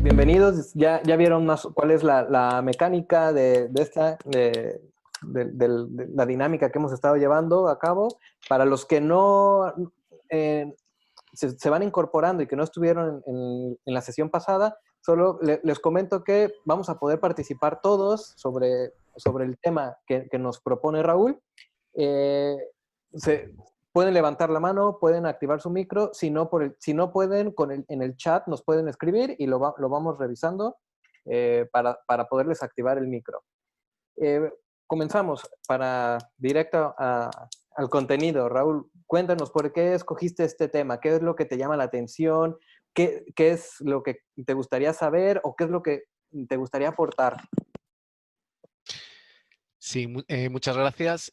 Bienvenidos, ya vieron más cuál es la mecánica de la dinámica que hemos estado llevando a cabo. Para los que no se van incorporando y que no estuvieron en la sesión pasada, solo les comento que vamos a poder participar todos sobre el tema que nos propone Raúl. Pueden levantar la mano, pueden activar su micro, si no pueden, en el chat nos pueden escribir y lo vamos revisando para poderles activar el micro. Comenzamos directo al contenido. Raúl, cuéntanos por qué escogiste este tema, qué es lo que te llama la atención, qué es lo que te gustaría saber o qué es lo que te gustaría aportar. Sí, muchas gracias.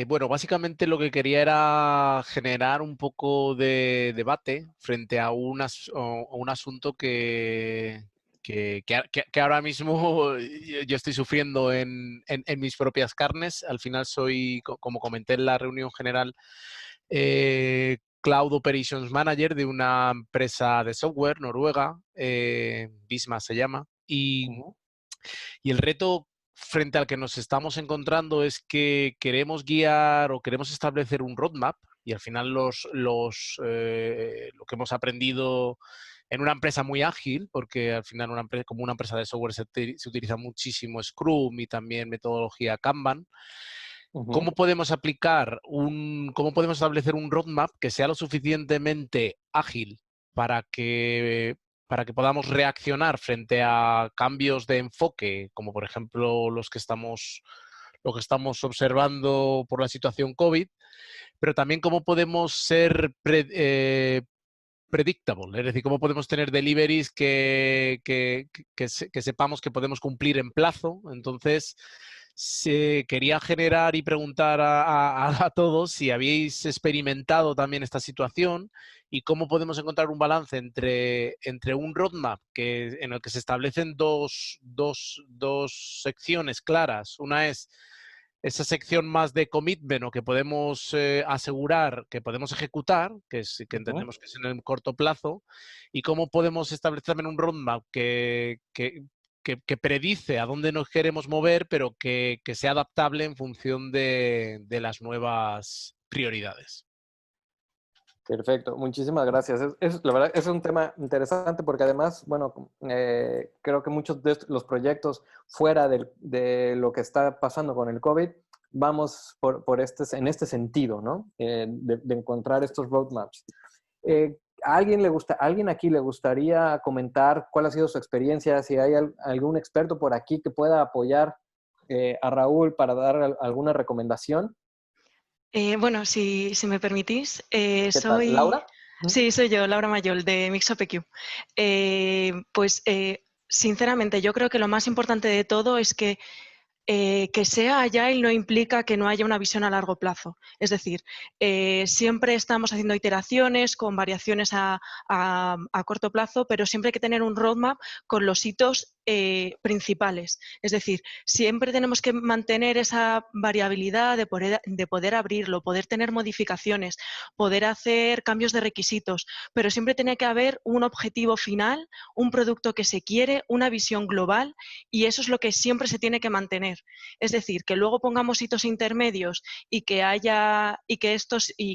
Bueno, básicamente lo que quería era generar un poco de debate frente a un asunto que ahora mismo yo estoy sufriendo en mis propias carnes. Al final soy, como comenté en la reunión general, Cloud Operations Manager de una empresa de software noruega, Visma se llama, y el reto frente al que nos estamos encontrando es que queremos guiar o queremos establecer un roadmap y al final lo que hemos aprendido en una empresa muy ágil, porque al final como una empresa de software se utiliza muchísimo Scrum y también metodología Kanban. ¿Cómo podemos cómo podemos establecer un roadmap que sea lo suficientemente ágil para que podamos reaccionar frente a cambios de enfoque, como por ejemplo lo que estamos observando por la situación COVID, pero también cómo podemos ser predictable, es decir, cómo podemos tener deliveries que sepamos que podemos cumplir en plazo? Entonces, quería generar y preguntar a todos si habéis experimentado también esta situación y cómo podemos encontrar un balance entre un roadmap en el que se establecen dos secciones claras. Una es esa sección más de commitment o que podemos asegurar que podemos ejecutar, que entendemos que es en el corto plazo, y cómo podemos establecer también un roadmap que predice a dónde nos queremos mover, pero que sea adaptable en función de las nuevas prioridades. Perfecto, muchísimas gracias. La verdad, es un tema interesante porque además, bueno, creo que muchos de los proyectos fuera de lo que está pasando con el COVID, vamos en este sentido, ¿no? De encontrar estos roadmaps. ¿A alguien aquí le gustaría comentar cuál ha sido su experiencia? Si hay algún experto por aquí que pueda apoyar a Raúl para dar alguna recomendación. Bueno, si me permitís, ¿Qué tal? ¿Laura? Sí, soy yo, Laura Mayol, de MixUpEQ. Sinceramente, yo creo que lo más importante de todo es que sea agile no implica que no haya una visión a largo plazo. Es decir, siempre estamos haciendo iteraciones con variaciones a corto plazo, pero siempre hay que tener un roadmap con los hitos principales. Es decir, siempre tenemos que mantener esa variabilidad de poder abrirlo, poder tener modificaciones, poder hacer cambios de requisitos, pero siempre tiene que haber un objetivo final, un producto que se quiere, una visión global, y eso es lo que siempre se tiene que mantener. Es decir, que luego pongamos hitos intermedios y que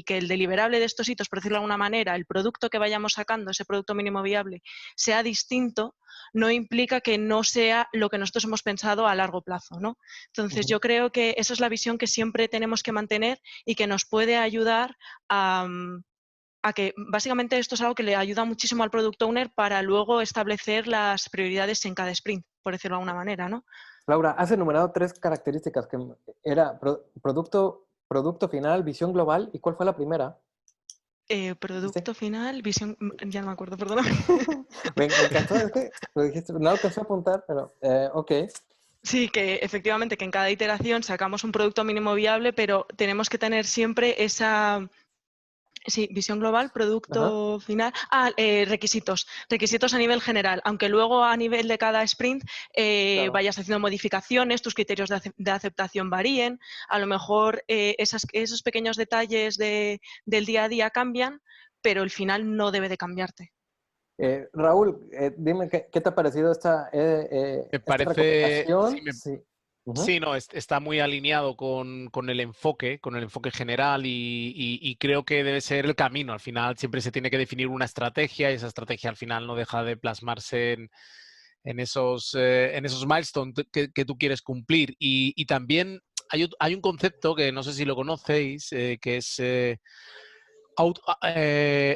el deliberable de estos hitos, por decirlo de alguna manera, el producto que vayamos sacando, ese producto mínimo viable, sea distinto, no implica que no sea lo que nosotros hemos pensado a largo plazo, ¿no? Entonces, yo creo que esa es la visión que siempre tenemos que mantener y que nos puede ayudar a que básicamente esto es algo que le ayuda muchísimo al Product Owner para luego establecer las prioridades en cada sprint, por decirlo de alguna manera, ¿no? Laura, has enumerado 3 características que era producto final, visión global, ¿y cuál fue la primera? Producto final, visión, ya no me acuerdo, perdona. Me encantó, es que lo dijiste, no alcancé a apuntar, pero ok. Sí, que efectivamente que en cada iteración sacamos un producto mínimo viable, pero tenemos que tener siempre esa... Sí, visión global, Ajá. producto final. Requisitos. Requisitos a nivel general, aunque luego a nivel de cada sprint Claro. vayas haciendo modificaciones, tus criterios de aceptación varíen, a lo mejor esos pequeños detalles del día a día cambian, pero el final no debe de cambiarte. Raúl, dime qué te ha parecido esta Me parece, recomendación. Sí. Ujú. sí, no, está muy alineado con el enfoque general y creo que debe ser el camino. Al final siempre se tiene que definir una estrategia y esa estrategia al final no deja de plasmarse en esos milestones que tú quieres cumplir. Y también hay un concepto que no sé si lo conocéis, que es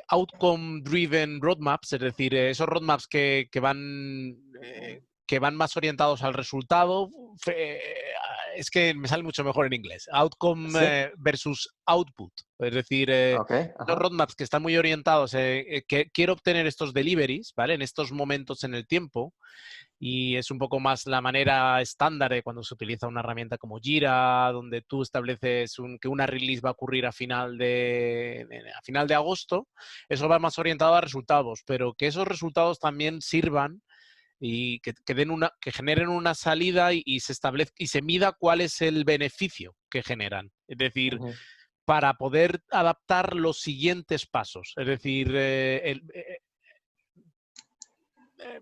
outcome driven roadmaps, es decir, esos roadmaps que van más orientados al resultado. Es que me sale mucho mejor en inglés. Outcome Sí. versus output. Es decir, Ok. los Ajá. roadmaps que están muy orientados, que quiero obtener estos deliveries, ¿vale? En estos momentos en el tiempo. Y es un poco más la manera estándar de cuando se utiliza una herramienta como Jira, donde tú estableces que una release va a ocurrir a final de agosto. Eso va más orientado a resultados, pero que esos resultados también sirvan y que generen una salida y se establezca y se mida cuál es el beneficio que generan. Es decir, Ujú. para poder adaptar los siguientes pasos. Es decir,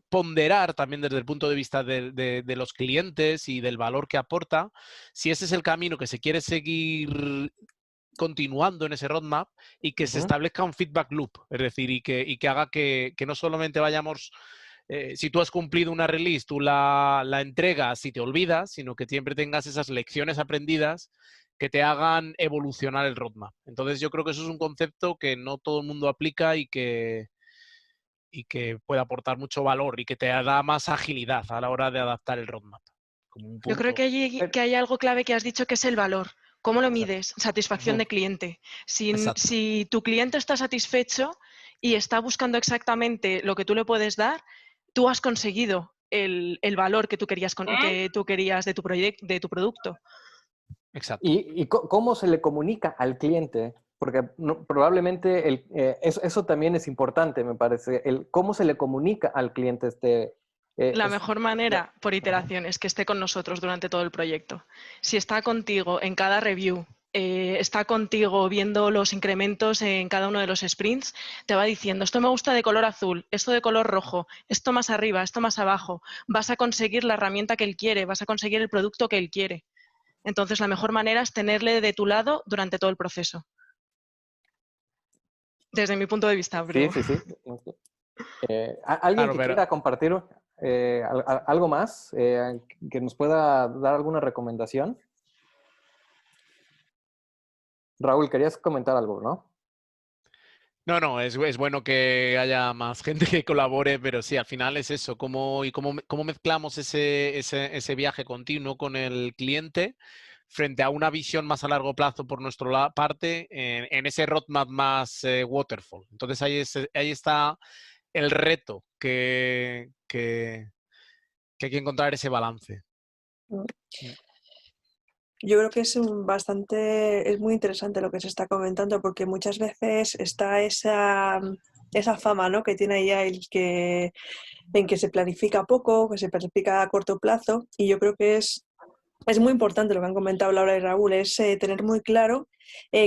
ponderar también desde el punto de vista de los clientes y del valor que aporta, si ese es el camino que se quiere seguir continuando en ese roadmap y que se Ujú. establezca un feedback loop, es decir, y que haga que no solamente vayamos, si tú has cumplido una release, tú la entregas y te olvidas, sino que siempre tengas esas lecciones aprendidas que te hagan evolucionar el roadmap. Entonces yo creo que eso es un concepto que no todo el mundo aplica y que puede aportar mucho valor y que te da más agilidad a la hora de adaptar el roadmap. Como un Yo creo punto. que hay algo clave que has dicho que es el valor. ¿Cómo lo Exacto. mides? Satisfacción Ujú. de cliente. Exacto. Si tu cliente está satisfecho y está buscando exactamente lo que tú le puedes dar, tú has conseguido el valor que tú querías, de de tu producto. Exacto. ¿Y cómo se le comunica al cliente? Porque probablemente eso también es importante, me parece. ¿Cómo se le comunica al cliente La mejor ya. manera por Ajá. iteración es que esté con nosotros durante todo el proyecto. Si está contigo en cada review, está contigo viendo los incrementos en cada uno de los sprints, te va diciendo, esto me gusta de color azul, esto de color rojo, esto más arriba, esto más abajo. Vas a conseguir la herramienta que él quiere, vas a conseguir el producto que él quiere. Entonces, la mejor manera es tenerle de tu lado durante todo el proceso. Desde mi punto de vista, Sí, pero... sí, sí. ¿Alguien Claro, que pero quiera compartir algo más? Que nos pueda dar alguna recomendación. Raúl, querías comentar algo, ¿no? no, es bueno que haya más gente que colabore, pero sí, al final es eso, cómo mezclamos ese viaje continuo con el cliente frente a una visión más a largo plazo por nuestra parte en ese roadmap más waterfall. Entonces ahí está el reto que hay que encontrar ese balance. Yo creo que es es muy interesante lo que se está comentando, porque muchas veces está esa fama, ¿no?, que tiene ahí en que se planifica poco, que se planifica a corto plazo, y yo creo que es muy importante lo que han comentado Laura y Raúl, es tener muy claro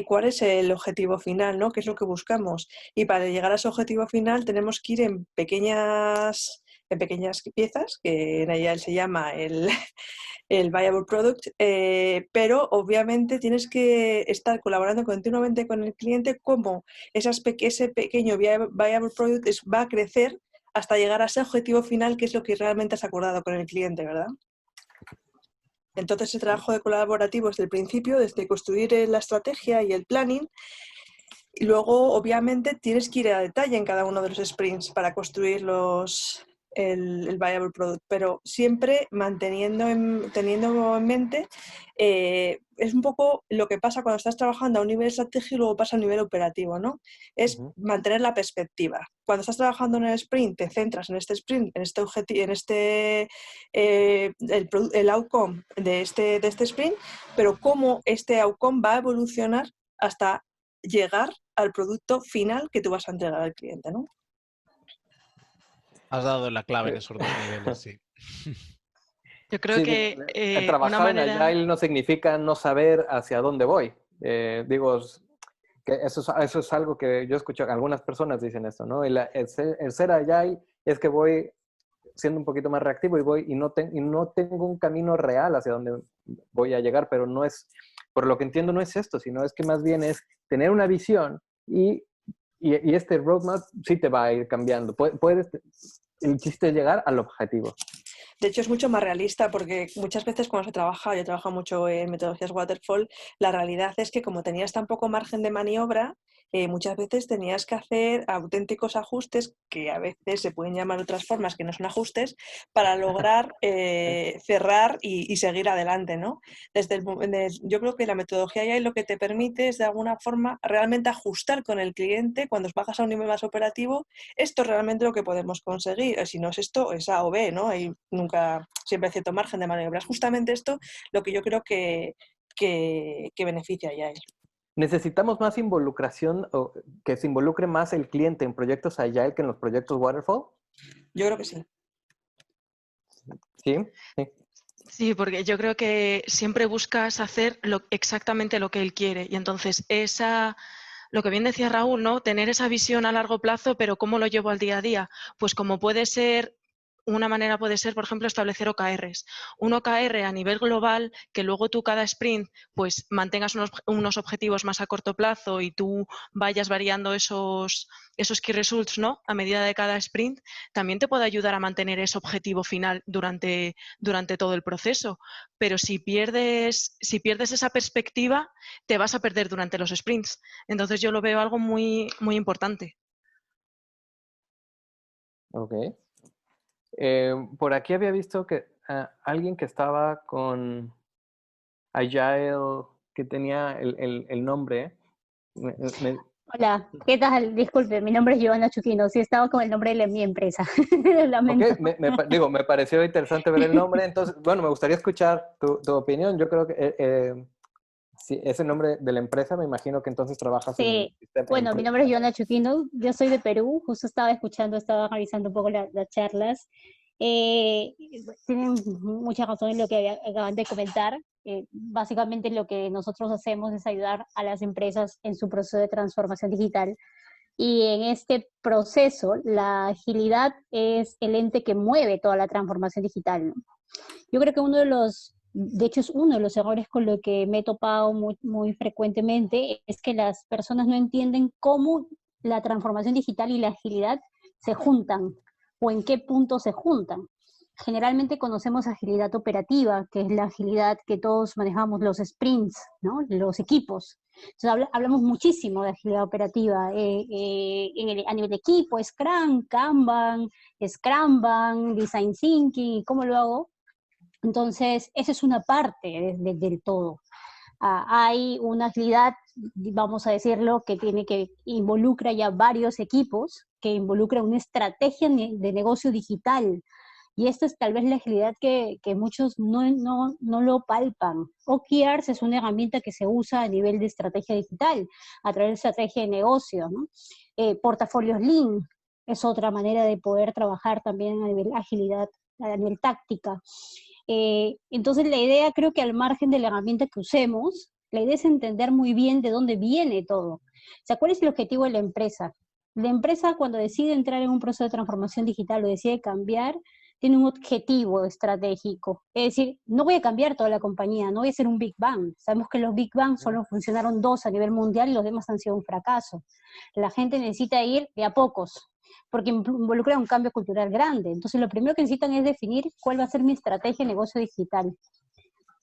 cuál es el objetivo final, ¿no?, qué es lo que buscamos. Y para llegar a ese objetivo final tenemos que ir en pequeñas piezas, que en ella se llama el Viable Product, pero obviamente tienes que estar colaborando continuamente con el cliente, como ese pequeño Viable Product va a crecer hasta llegar a ese objetivo final, que es lo que realmente has acordado con el cliente, ¿verdad? Entonces, el trabajo de colaborativo desde el principio, desde construir la estrategia y el planning, y luego, obviamente, tienes que ir a detalle en cada uno de los sprints para construir los el viable product, pero siempre teniendo en mente, es un poco lo que pasa cuando estás trabajando a un nivel estratégico y luego pasa a un nivel operativo, ¿no? Es mantener la perspectiva. Cuando estás trabajando en el sprint, te centras en este sprint, en este objetivo, en el outcome de este sprint, pero cómo este outcome va a evolucionar hasta llegar al producto final que tú vas a entregar al cliente, ¿no? Has dado la clave en esos dos niveles, sí. Yo creo Sí, que el una trabajar en manera... Agile no significa no saber hacia dónde voy. Digo, que eso es algo que yo escucho, algunas personas dicen esto, ¿no? El ser Agile es que voy siendo un poquito más reactivo y no tengo un camino real hacia dónde voy a llegar, pero no es, por lo que entiendo, no es esto, sino es que más bien es tener una visión y este roadmap sí te va a ir cambiando. El chiste es llegar al objetivo. De hecho, es mucho más realista porque muchas veces cuando yo he trabajado mucho en metodologías waterfall, la realidad es que como tenías tan poco margen de maniobra, muchas veces tenías que hacer auténticos ajustes, que a veces se pueden llamar de otras formas que no son ajustes, para lograr cerrar y seguir adelante, ¿no? Yo creo que la metodología ya lo que te permite es de alguna forma realmente ajustar con el cliente cuando bajas a un nivel más operativo. Esto es realmente lo que podemos conseguir. Si no es esto, es A o B, ¿no? Siempre hay cierto margen de maniobra. Es justamente esto lo que yo creo que beneficia a Agile. ¿Necesitamos más involucración o que se involucre más el cliente en proyectos Agile que en los proyectos Waterfall? Yo creo que sí. Sí. Sí, porque yo creo que siempre buscas hacer exactamente lo que él quiere. Y entonces lo que bien decía Raúl, ¿no? Tener esa visión a largo plazo, pero ¿cómo lo llevo al día a día? Pues como puede ser, una manera puede ser, por ejemplo, establecer OKRs. Un OKR a nivel global, que luego tú cada sprint pues mantengas unos objetivos más a corto plazo y tú vayas variando esos key results, ¿no? A medida de cada sprint, también te puede ayudar a mantener ese objetivo final durante todo el proceso. Pero si pierdes esa perspectiva, te vas a perder durante los sprints. Entonces yo lo veo algo muy, muy importante. Ok. Por aquí había visto que alguien que estaba con Agile, que tenía el nombre. Hola, ¿qué tal? Disculpe, mi nombre es Giovanna Chuquino. Sí, estaba con el nombre de mi empresa. Lamento. Ok, me pareció interesante ver el nombre. Entonces, bueno, me gustaría escuchar tu opinión. Yo creo que sí, ese nombre de la empresa, me imagino que entonces trabajas en Sí, bueno, mi nombre es proyectos. Giovanna Chuquino. Yo soy de Perú. Justo estaba revisando un poco las charlas. Eh, Tienen mucha razón en lo que acaban de comentar. Básicamente lo que nosotros hacemos es ayudar a las empresas en su proceso de transformación digital. Y en este proceso, la agilidad es el ente que mueve toda la transformación digital, ¿no? Yo creo que de hecho es uno de los errores con lo que me he topado muy, muy frecuentemente, es que las personas no entienden cómo la transformación digital y la agilidad se juntan o en qué punto se juntan. Generalmente conocemos agilidad operativa, que es la agilidad que todos manejamos, los sprints, ¿no? Los equipos. Entonces hablamos muchísimo de agilidad operativa a nivel de equipo, Scrum, Kanban, Scrumban, Design Thinking, ¿cómo lo hago? Entonces, esa es una parte del todo. Hay una agilidad, vamos a decirlo, que involucra ya varios equipos, que involucra una estrategia de negocio digital. Y esta es tal vez la agilidad que muchos no lo palpan. OKRs es una herramienta que se usa a nivel de estrategia digital, a través de estrategia de negocio, ¿no? Portafolios Lean es otra manera de poder trabajar también a nivel agilidad, a nivel táctica. Entonces la idea, creo que al margen de la herramienta que usemos, la idea es entender muy bien de dónde viene todo. O sea, ¿cuál es el objetivo de la empresa? La empresa, cuando decide entrar en un proceso de transformación digital o decide cambiar, tiene un objetivo estratégico. Es decir, no voy a cambiar toda la compañía, no voy a hacer un Big Bang. Sabemos que los Big Bang solo funcionaron 2 a nivel mundial y los demás han sido un fracaso. La gente necesita ir de a pocos, porque involucra un cambio cultural grande. Entonces, lo primero que necesitan es definir cuál va a ser mi estrategia de negocio digital.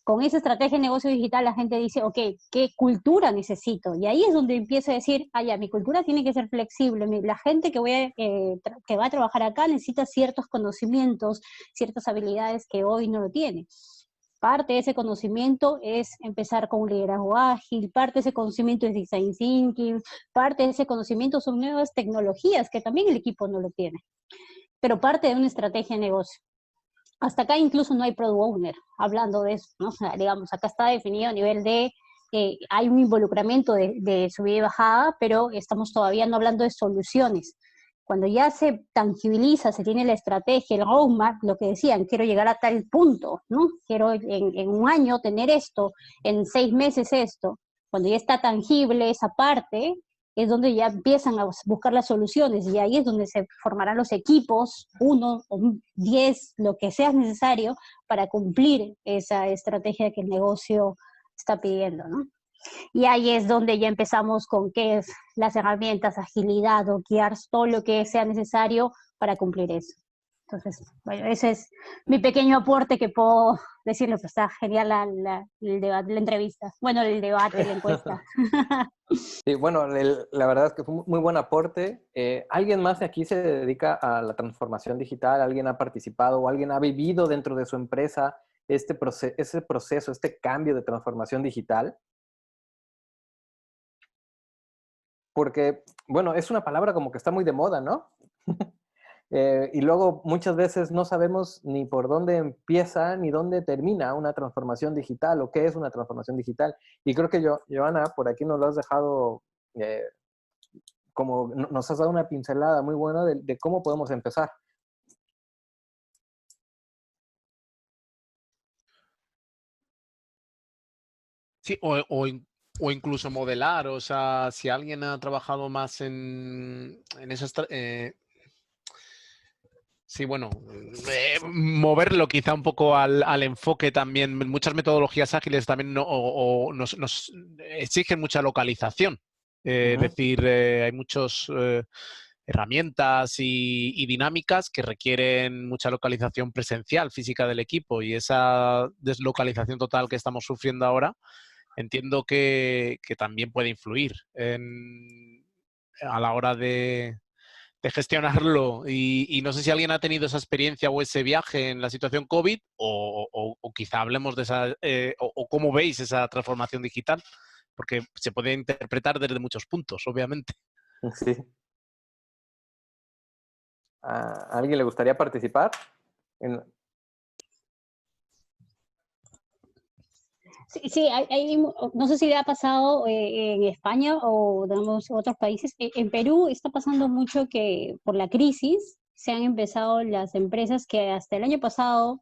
con esa estrategia de negocio digital la gente dice, ok, ¿qué cultura necesito? Y ahí es donde empieza a decir, ya, mi cultura tiene que ser flexible, la gente que va a trabajar acá necesita ciertos conocimientos, ciertas habilidades que hoy no lo tiene. Parte de ese conocimiento es empezar con un liderazgo ágil, parte de ese conocimiento es design thinking, parte de ese conocimiento son nuevas tecnologías que también el equipo no lo tiene, pero parte de una estrategia de negocio. Hasta acá incluso no hay product owner hablando de eso, ¿no? O sea, digamos, acá está definido a nivel de, hay un involucramiento de subida y bajada, pero estamos todavía no hablando de soluciones. Cuando ya se tangibiliza, se tiene la estrategia, el roadmap, lo que decían, quiero llegar a tal punto, ¿no? Quiero en un año tener esto, en 6 meses esto. Cuando ya está tangible esa parte, es donde ya empiezan a buscar las soluciones y ahí es donde se formarán los equipos, 1 o 10, lo que sea necesario para cumplir esa estrategia que el negocio está pidiendo, ¿no? Y ahí es donde ya empezamos con qué es las herramientas, agilidad, OKRs, todo lo que sea necesario para cumplir eso. Entonces, bueno, ese es mi pequeño aporte que puedo decirlo, que está genial el debate, la entrevista. Bueno, el debate, la encuesta. Sí, bueno, la verdad es que fue muy buen aporte. ¿Alguien más de aquí se dedica a la transformación digital? ¿Alguien ha participado o alguien ha vivido dentro de su empresa ese proceso, este cambio de transformación digital? Porque, bueno, es una palabra como que está muy de moda, ¿no? Y luego muchas veces no sabemos ni por dónde empieza ni dónde termina una transformación digital o qué es una transformación digital. Y creo que Joana, por aquí nos lo has dejado, como nos has dado una pincelada muy buena de cómo podemos empezar. Sí, o incluso modelar, o sea, si alguien ha trabajado más en esas... sí, bueno, moverlo quizá un poco al enfoque también. Muchas metodologías ágiles también nos exigen mucha localización. Es decir, hay muchas herramientas y dinámicas que requieren mucha localización presencial, física del equipo, y esa deslocalización total que estamos sufriendo ahora, entiendo que también puede influir a la hora de gestionarlo. Y no sé si alguien ha tenido esa experiencia o ese viaje en la situación COVID o quizá hablemos de esa, o cómo veis esa transformación digital, porque se puede interpretar desde muchos puntos, obviamente. Sí. ¿A alguien le gustaría participar? Sí, no sé si le ha pasado en España o digamos otros países. En Perú está pasando mucho que por la crisis se han empezado las empresas que hasta el año pasado,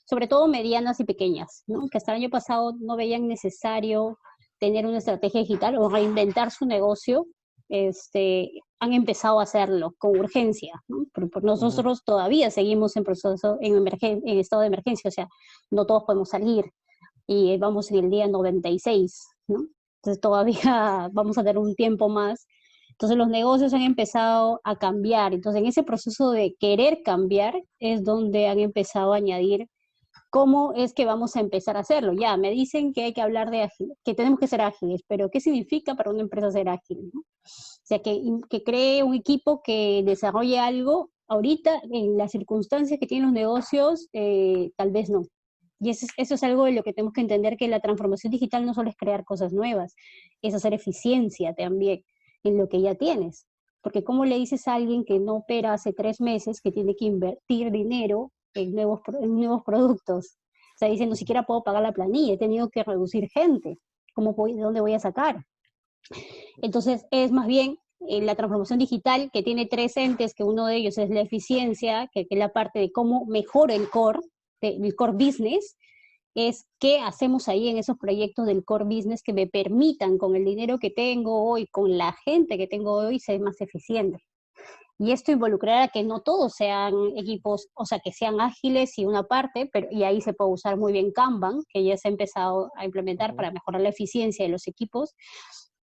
sobre todo medianas y pequeñas, ¿no? Que hasta el año pasado no veían necesario tener una estrategia digital o reinventar su negocio, han empezado a hacerlo con urgencia, ¿no? Por nosotros todavía seguimos en proceso, en estado de emergencia, o sea, no todos podemos salir y vamos en el día 96, ¿no? Entonces todavía vamos a tener un tiempo más. Entonces los negocios han empezado a cambiar. Entonces en ese proceso de querer cambiar es donde han empezado a añadir cómo es que vamos a empezar a hacerlo. Ya, me dicen que hay que hablar de ágil, que tenemos que ser ágiles, pero ¿qué significa para una empresa ser ágil, ¿no? O sea, que cree un equipo que desarrolle algo. Ahorita, en las circunstancias que tienen los negocios, tal vez no. Y eso es algo de lo que tenemos que entender, que la transformación digital no solo es crear cosas nuevas, es hacer eficiencia también en lo que ya tienes. Porque ¿cómo le dices a alguien que no opera hace 3 meses que tiene que invertir dinero en nuevos productos? O sea, dicen, no siquiera puedo pagar la planilla, he tenido que reducir gente. ¿De dónde voy a sacar? Entonces, es más bien la transformación digital, que tiene 3 entes, que uno de ellos es la eficiencia, que es la parte de cómo mejora el core business, es qué hacemos ahí en esos proyectos del core business que me permitan, con el dinero que tengo hoy, con la gente que tengo hoy, ser más eficiente. Y esto involucrará que no todos sean equipos, o sea, que sean ágiles y una parte, y ahí se puede usar muy bien Kanban, que ya se ha empezado a implementar para mejorar la eficiencia de los equipos.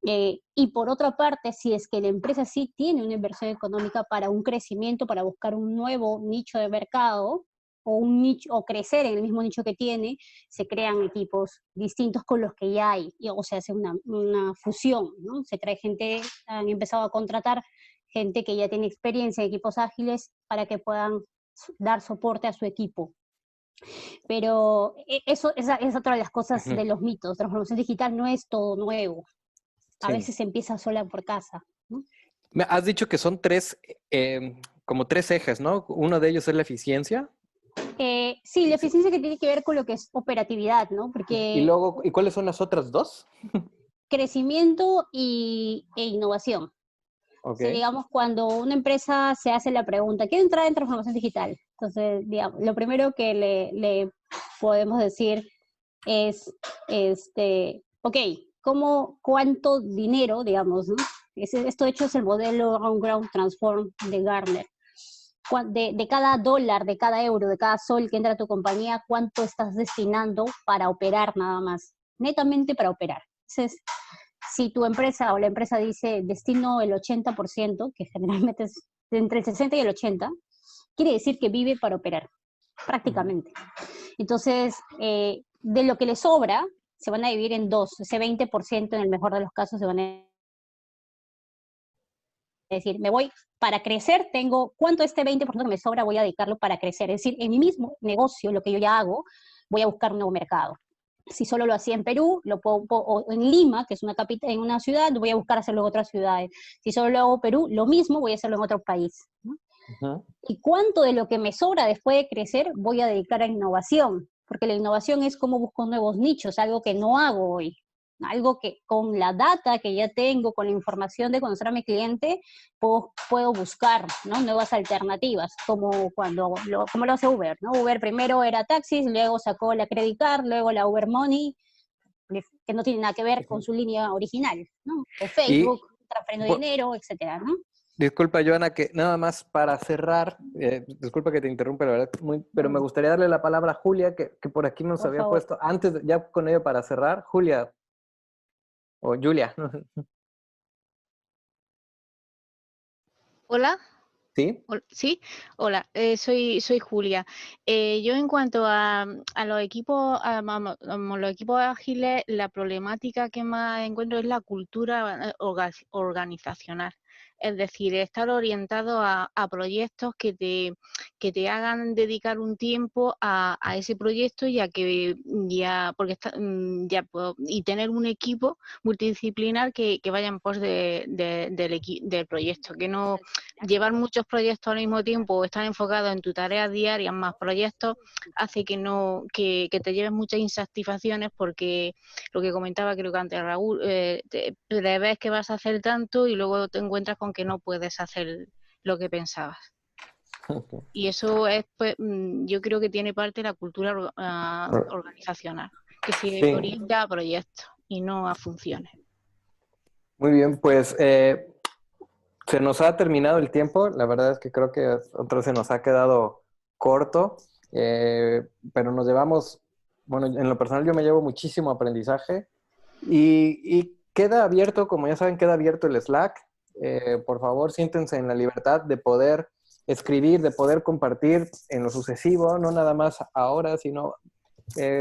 Y por otra parte, si es que la empresa sí tiene una inversión económica para un crecimiento, para buscar un nuevo nicho de mercado, o un nicho, o crecer en el mismo nicho que tiene, se crean equipos distintos con los que ya hay, o se hace una fusión, ¿no? Se trae gente, han empezado a contratar gente que ya tiene experiencia en equipos ágiles para que puedan dar soporte a su equipo. Pero esa es otra de las cosas de los mitos. Transformación digital no es todo nuevo. A veces se empieza sola por casa, ¿no? Me has dicho que son como tres ejes, ¿no? Uno de ellos es la eficiencia. Sí, la eficiencia que tiene que ver con lo que es operatividad, ¿no? Y Porque luego, ¿y cuáles son las otras dos? crecimiento e innovación. Ok. Sí, digamos, cuando una empresa se hace la pregunta, ¿quiero entrar en transformación digital? Entonces, digamos, lo primero que le podemos decir es, ok, ¿cuánto dinero, digamos, ¿no? Esto de hecho es el modelo On-Ground Transform de Gartner. De cada dólar, de cada euro, de cada sol que entra a tu compañía, ¿cuánto estás destinando para operar nada más? Netamente para operar. Entonces, si tu empresa o la empresa dice destino el 80%, que generalmente es entre el 60 y el 80, quiere decir que vive para operar, prácticamente. Entonces, de lo que le sobra, se van a dividir en dos. Ese 20% en el mejor de los casos se van a decir, me voy para crecer, ¿cuánto este 20% que me sobra voy a dedicarlo para crecer? Es decir, en mi mismo negocio, lo que yo ya hago, voy a buscar un nuevo mercado. Si solo lo hacía en Perú, o en Lima, que es una capital, en una ciudad, voy a buscar hacerlo en otras ciudades. Si solo lo hago en Perú, lo mismo, voy a hacerlo en otro país, ¿no? ¿Y cuánto de lo que me sobra después de crecer voy a dedicar a innovación? Porque la innovación es cómo busco nuevos nichos, algo que no hago hoy. Algo que con la data que ya tengo, con la información de conocer a mi cliente, puedo buscar, ¿no? Nuevas alternativas, como como lo hace Uber, ¿no? Uber primero era taxis, luego sacó la Credit Card, luego la Uber Money, que no tiene nada que ver con su línea original, ¿no? O Facebook, transfiriendo dinero, etcétera, ¿no? Disculpa, Joana, que nada más para cerrar, disculpa que te interrumpa, la verdad, pero me gustaría darle la palabra a Julia, que por aquí nos Por había favor. puesto, antes, ya con ello para cerrar, Julia, o Julia, Hola, ¿sí? sí, hola, soy Julia. Yo en cuanto a los equipos, los equipos ágiles, la problemática que más encuentro es la cultura organizacional. Es decir, estar orientado a proyectos que te hagan dedicar un tiempo a ese proyecto y y tener un equipo multidisciplinar que vaya en pos del proyecto, que no llevar muchos proyectos al mismo tiempo o estar enfocado en tu tarea diaria más proyectos hace que te lleves muchas insatisfacciones, porque lo que comentaba creo que antes Raúl, prevés que vas a hacer tanto y luego te encuentras con que no puedes hacer lo que pensabas. Y eso es, pues, yo creo que tiene parte de la cultura organizacional, que se orienta a proyectos y no a funciones. Muy bien, pues se nos ha terminado el tiempo. La verdad es que creo que otra se nos ha quedado corto, pero nos llevamos, bueno, en lo personal yo me llevo muchísimo aprendizaje y queda abierto, como ya saben, queda abierto el Slack. Por favor, siéntense en la libertad de poder escribir, de poder compartir en lo sucesivo, no nada más ahora, sino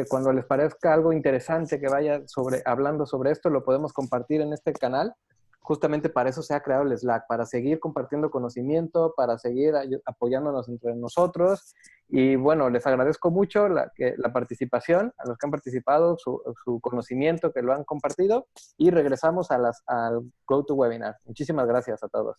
cuando les parezca algo interesante que vaya hablando sobre esto, lo podemos compartir en este canal. Justamente para eso se ha creado el Slack, para seguir compartiendo conocimiento, para seguir apoyándonos entre nosotros. Y bueno, les agradezco mucho la participación, a los que han participado, su conocimiento, que lo han compartido. Y regresamos al GoToWebinar. Muchísimas gracias a todos.